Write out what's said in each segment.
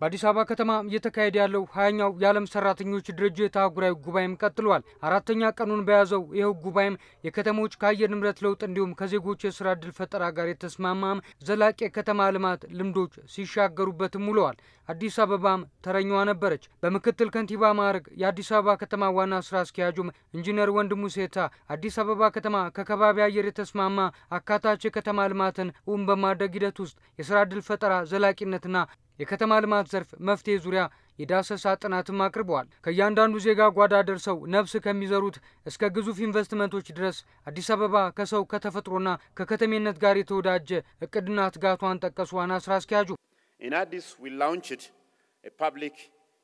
በአዲስ አበባ ከተማ እየተካሄደ ያለው 20ኛው የዓለም ሰራተኞች ድርጅት አህጉራዊ ጉባኤም ቀጥሏል። አራተኛ ቀኑን በያዘው ይኸው ጉባኤም የከተሞች ከአየር ንብረት ለውጥ እንዲሁም ከዜጎች የስራ ዕድል ፈጠራ ጋር የተስማማም ዘላቂ የከተማ ልማት ልምዶች ሲሻገሩበትም ውለዋል። አዲስ አበባም ተረኛዋ ነበረች። በምክትል ከንቲባ ማዕረግ የአዲስ አበባ ከተማ ዋና ስራ አስኪያጁም ኢንጂነር ወንድሙ ሴታ አዲስ አበባ ከተማ ከከባቢ አየር የተስማማ አካታች የከተማ ልማትን እውን በማድረግ ሂደት ውስጥ የስራ ዕድል ፈጠራ ዘላቂነትና የከተማ ልማት ዘርፍ መፍትሄ ዙሪያ የዳሰሳ ጥናትም አቅርበዋል። ከእያንዳንዱ ዜጋ ጓዳ ደርሰው ነፍስ ከሚዘሩት እስከ ግዙፍ ኢንቨስትመንቶች ድረስ አዲስ አበባ ከሰው ከተፈጥሮና ከከተሜነት ጋር የተወዳጀ እቅድና ትጋቷን ጠቀሱ ዋና ስራ አስኪያጁ። In Addis, we launched a public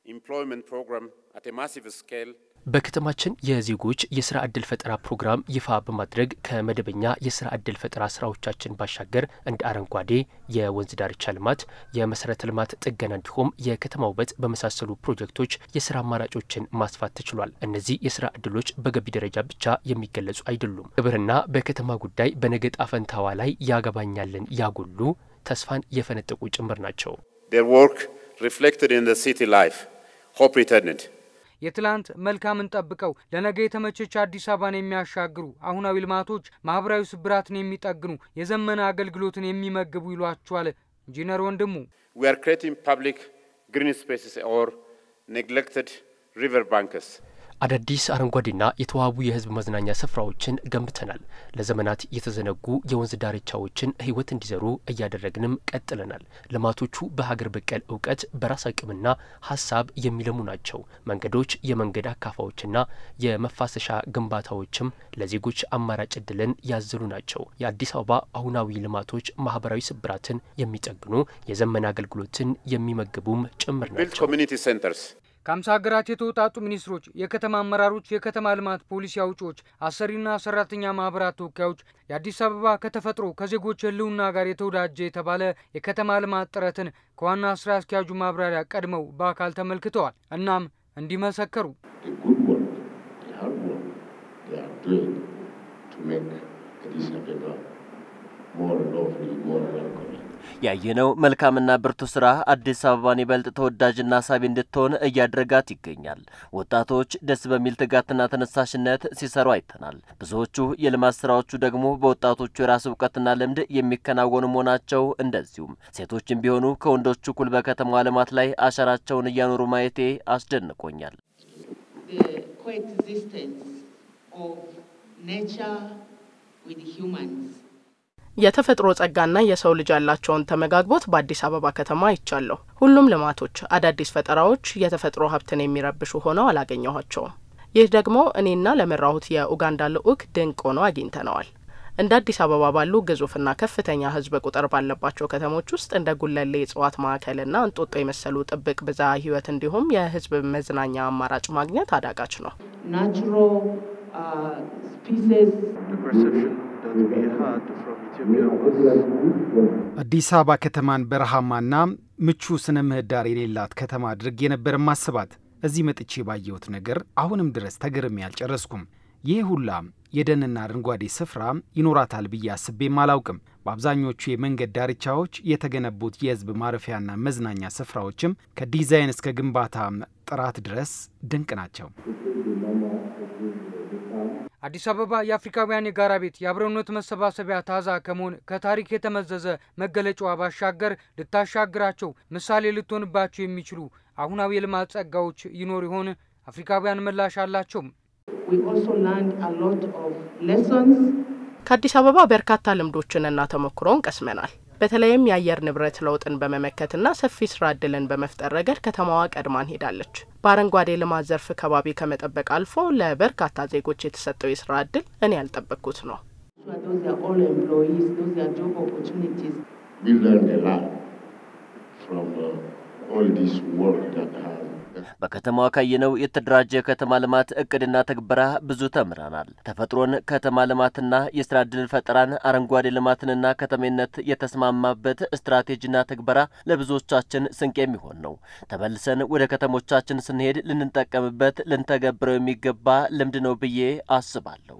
employment program at a massive scale. በከተማችን የዜጎች የስራ ዕድል ፈጠራ ፕሮግራም ይፋ በማድረግ ከመደበኛ የስራ ዕድል ፈጠራ ስራዎቻችን ባሻገር እንደ አረንጓዴ የወንዝ ዳርቻ ልማት፣ የመሰረተ ልማት ጥገና እንዲሁም የከተማ ውበት በመሳሰሉ ፕሮጀክቶች የስራ አማራጮችን ማስፋት ተችሏል። እነዚህ የስራ ዕድሎች በገቢ ደረጃ ብቻ የሚገለጹ አይደሉም። ግብርና በከተማ ጉዳይ በነገ ዕጣ ፈንታዋ ላይ ያገባኛልን ያጎሉ ተስፋን የፈነጠቁ ጭምር ናቸው። Their work reflected in the city life, hope returned. የትላንት መልካምን ጠብቀው ለነገ የተመቸች አዲስ አበባን የሚያሻግሩ አሁናዊ ልማቶች ማህበራዊ ስብራትን የሚጠግኑ የዘመነ አገልግሎትን የሚመግቡ ይሏቸዋል ኢንጂነር ወንድሙ። We are creating public green spaces or neglected river banks. አዳዲስ አረንጓዴና የተዋቡ የህዝብ መዝናኛ ስፍራዎችን ገንብተናል። ለዘመናት የተዘነጉ የወንዝ ዳርቻዎችን ህይወት እንዲዘሩ እያደረግንም ቀጥለናል። ልማቶቹ በሀገር በቀል ዕውቀት በራስ አቅምና ሐሳብ የሚለሙ ናቸው። መንገዶች፣ የመንገድ አካፋዎችና የመፋሰሻ ግንባታዎችም ለዜጎች አማራጭ ዕድልን ያዘሉ ናቸው። የአዲስ አበባ አሁናዊ ልማቶች ማህበራዊ ስብራትን የሚጠግኑ የዘመን አገልግሎትን የሚመግቡም ጭምር ናቸው። ከ50 ሀገራት የተውጣጡ ሚኒስትሮች፣ የከተማ አመራሮች፣ የከተማ ልማት ፖሊሲ አውጪዎች፣ አሰሪና ሰራተኛ ማህበራት ተወካዮች የአዲስ አበባ ከተፈጥሮ ከዜጎች ህልውና ጋር የተወዳጀ የተባለ የከተማ ልማት ጥረትን ከዋና ስራ አስኪያጁ ማብራሪያ ቀድመው በአካል ተመልክተዋል። እናም እንዲመሰከሩ ያየነው መልካምና ብርቱ ስራ አዲስ አበባን ይበልጥ ተወዳጅና ሳቢ እንድትሆን እያደረጋት ይገኛል። ወጣቶች ደስ በሚል ትጋትና ተነሳሽነት ሲሰሩ አይተናል። ብዙዎቹ የልማት ስራዎቹ ደግሞ በወጣቶቹ የራስ ዕውቀትና ልምድ የሚከናወኑ መሆናቸው እንደዚሁም ሴቶችም ቢሆኑ ከወንዶቹ እኩል በከተማዋ ልማት ላይ አሻራቸውን እያኖሩ ማየቴ አስደንቆኛል። The coexistence of nature with humans የተፈጥሮ ጸጋና የሰው ልጅ ያላቸውን ተመጋግቦት በአዲስ አበባ ከተማ አይቻለሁ። ሁሉም ልማቶች፣ አዳዲስ ፈጠራዎች የተፈጥሮ ሀብትን የሚረብሹ ሆነው አላገኘኋቸውም። ይህ ደግሞ እኔና ለመራሁት የኡጋንዳ ልዑክ ድንቅ ሆኖ አግኝተነዋል። እንደ አዲስ አበባ ባሉ ግዙፍና ከፍተኛ ህዝብ ቁጥር ባለባቸው ከተሞች ውስጥ እንደ ጉለሌ የእጽዋት ማዕከልና እንጦጦ የመሰሉ ጥብቅ ብዝሃ ህይወት እንዲሁም የህዝብ መዝናኛ አማራጭ ማግኘት አዳጋች ነው። natural species አዲስ አበባ ከተማን በረሃማና ምቹ ስነ ምህዳር የሌላት ከተማ አድርጌ ነበር ማስባት። እዚህ መጥቼ ባየሁት ነገር አሁንም ድረስ ተገርሜ ያልጨረስኩም። ይህ ሁላ የደንና አረንጓዴ ስፍራ ይኖራታል ብዬ አስቤም አላውቅም። በአብዛኞቹ የመንገድ ዳርቻዎች የተገነቡት የህዝብ ማረፊያና መዝናኛ ስፍራዎችም ከዲዛይን እስከ ግንባታ ጥራት ድረስ ድንቅ ናቸው። አዲስ አበባ የአፍሪካውያን የጋራ ቤት የአብሮነት መሰባሰቢያ ታዛ ከመሆን ከታሪክ የተመዘዘ መገለጫዋ ባሻገር ልታሻግራቸው ምሳሌ ልትሆንባቸው የሚችሉ አሁናዊ የልማት ጸጋዎች ይኖር ይሆን? አፍሪካውያን ምላሽ አላቸው። We also learned a lot of lessons. ከአዲስ አበባ በርካታ ልምዶችንና ተሞክሮን ቀስመናል። በተለይም የአየር ንብረት ለውጥን በመመከትና ሰፊ ስራ ዕድልን በመፍጠር ረገድ ከተማዋ ቀድማን ሄዳለች። በአረንጓዴ ልማት ዘርፍ ከባቢ ከመጠበቅ አልፎ ለበርካታ ዜጎች የተሰጠው የስራ ዕድል እኔ ያልጠበቅኩት ነው። Those are all employees, those are job opportunities. We learned a lot from all this work that has በከተማዋ ካየነው የተደራጀ ከተማ ልማት እቅድና ተግባራ ብዙ ተምረናል። ተፈጥሮን ከተማ ልማትና የስራ ዕድል ፈጠራን አረንጓዴ ልማትንና ከተሜነት የተስማማበት ስትራቴጂና ተግባራ ለብዙዎቻችን ስንቅ የሚሆን ነው። ተመልሰን ወደ ከተሞቻችን ስንሄድ ልንጠቀምበት ልንተገብረው የሚገባ ልምድ ነው ብዬ አስባለሁ።